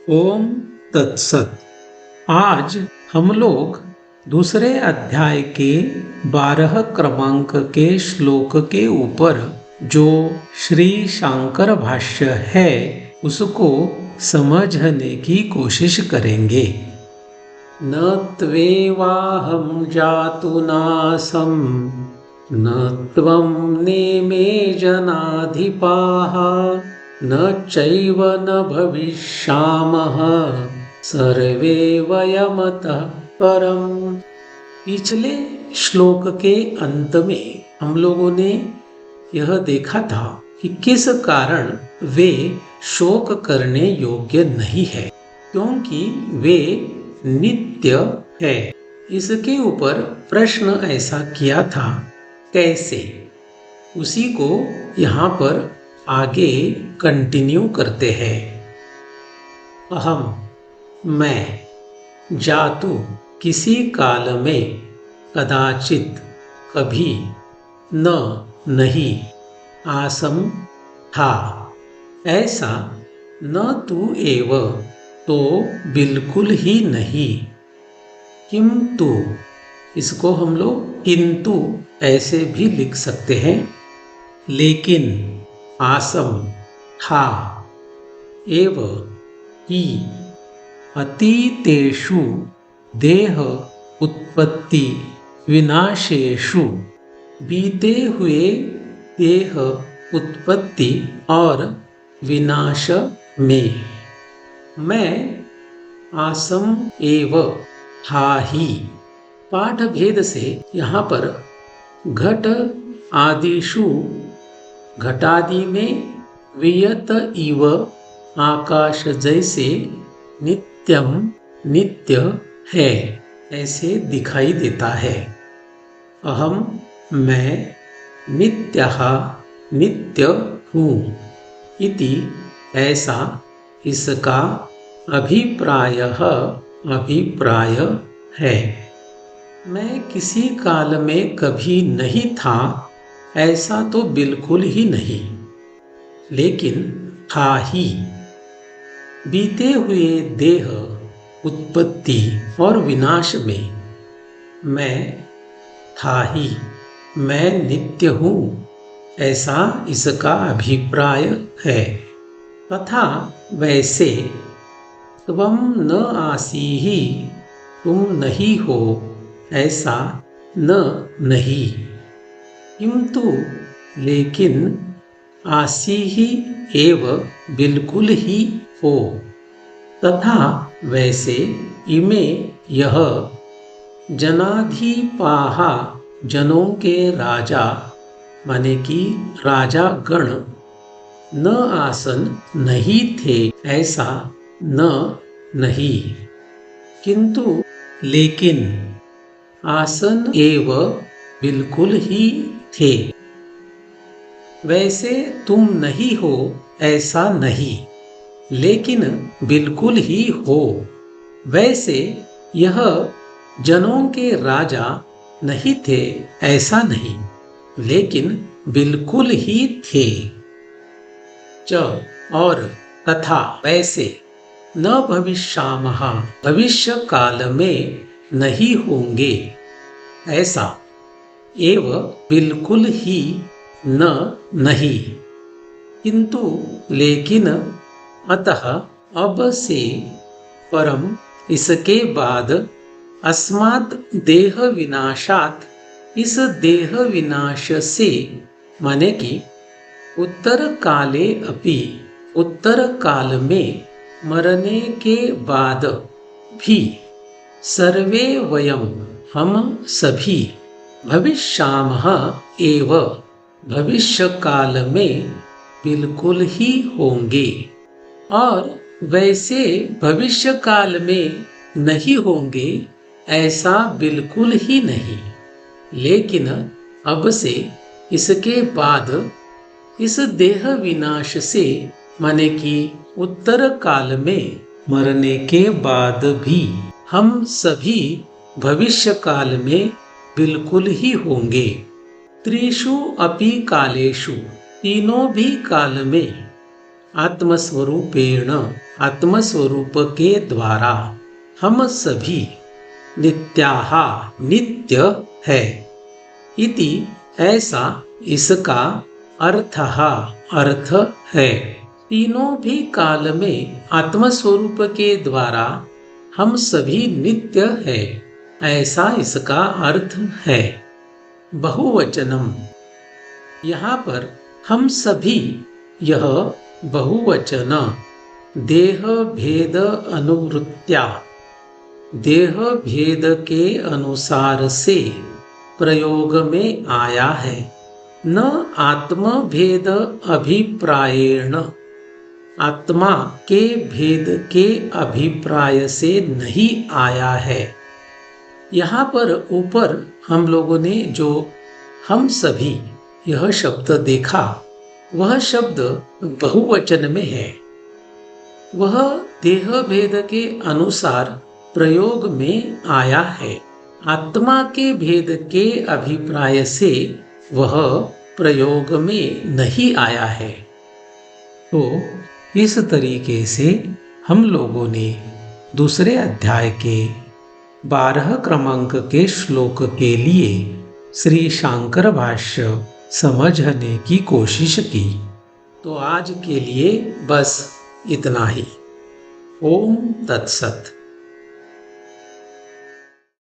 ओम तत्सत। आज हम लोग दूसरे अध्याय के 12 क्रमांक के श्लोक के ऊपर जो श्री शांकर भाष्य है उसको समझने की कोशिश करेंगे। न त्वेवाहं जातु नासं न त्वं नेमे जनाधिपाः न चैव न भविष्यामः सर्वे वयमतः परम। पिछले श्लोक के अंत में हम लोगों ने यह देखा था कि किस कारण वे शोक करने योग्य नहीं है, क्योंकि वे नित्य है। इसके ऊपर प्रश्न ऐसा किया था, कैसे? उसी को यहाँ पर आगे कंटिन्यू करते हैं। अहम मैं, जातु किसी काल में, कदाचित कभी, न नहीं, आसम था, ऐसा, न तू एव तो बिल्कुल ही नहीं, किंतु इसको हम लोग किंतु ऐसे भी लिख सकते हैं, लेकिन आसम था, एव ही, अतीतेषु देह उत्पत्ति विनाशेषु, बीते हुए देह उत्पत्ति और विनाश में, मैं आसम एव था ही। पाठ भेद से यहाँ पर घट आदिषु, घटादि में, वियत इव आकाश जैसे नित्यम नित्य है ऐसे दिखाई देता है। अहम मैं नित्यः नित्य हूँ इति ऐसा इसका अभिप्राय है। मैं किसी काल में कभी नहीं था ऐसा तो बिल्कुल ही नहीं, लेकिन था ही। बीते हुए देह उत्पत्ति और विनाश में मैं था ही, मैं नित्य हूँ ऐसा इसका अभिप्राय है। तथा वैसे त्वं न आसीहि, तुम नहीं हो ऐसा न नहीं, किंतु लेकिन आसीहि एव बिल्कुल ही हो, तथा वैसे इमे यह जनाधिपाः जनों के राजा माने कि राजा गण, न आसन नहीं थे ऐसा न नहीं, किंतु लेकिन आसन एव बिल्कुल ही थे। वैसे तुम नहीं हो ऐसा नहीं, लेकिन बिल्कुल ही हो। वैसे यह जनों के राजा नहीं थे ऐसा नहीं, लेकिन बिल्कुल ही थे। च और तथा वैसे न भविष्यामः भविष्य काल में नहीं होंगे ऐसा, एव बिल्कुल ही न नहीं, किंतु लेकिन अतः अब से, परम इसके बाद, अस्मात् देह विनाशात इस देह विनाश से, माने कि उत्तर काले अपि उत्तर काल में मरने के बाद भी, सर्वे वयम हम सभी, भविष्यामः एव भविष्य काल में बिल्कुल ही होंगे, और वैसे भविष्य काल में नहीं होंगे ऐसा बिल्कुल ही नहीं, लेकिन अब से इसके बाद इस देह विनाश से, माने कि उत्तर काल में मरने के बाद भी हम सभी भविष्य काल में बिल्कुल ही होंगे। त्रिषु अपि कालेषु तीनों भी काल में, आत्मस्वरूपेण, आत्मस्वरूप के द्वारा हम सभी नित्याः, नित्य है। इति, ऐसा इसका अर्थः, अर्थ है। तीनों भी काल में आत्मस्वरूप के द्वारा हम सभी नित्य है, ऐसा इसका अर्थ है। बहुवचनम, यहाँ पर हम सभी, यह बहुवचन देह भेद अनुवृत्त्या, देह भेद के अनुसार से प्रयोग में आया है, न आत्म भेद अभिप्रायेण, आत्मा के भेद के अभिप्राय से नहीं आया है। यहाँ पर ऊपर हम लोगों ने जो हम सभी यह शब्द देखा, वह शब्द बहुवचन में है। वह देह भेद के अनुसार प्रयोग में आया है, आत्मा के भेद के अभिप्राय से वह प्रयोग में नहीं आया है। तो इस तरीके से हम लोगों ने दूसरे अध्याय के 12 क्रमांक के श्लोक के लिए श्री शांकर भाष्य समझने की कोशिश की। तो आज के लिए बस इतना ही। ओम तत्सत।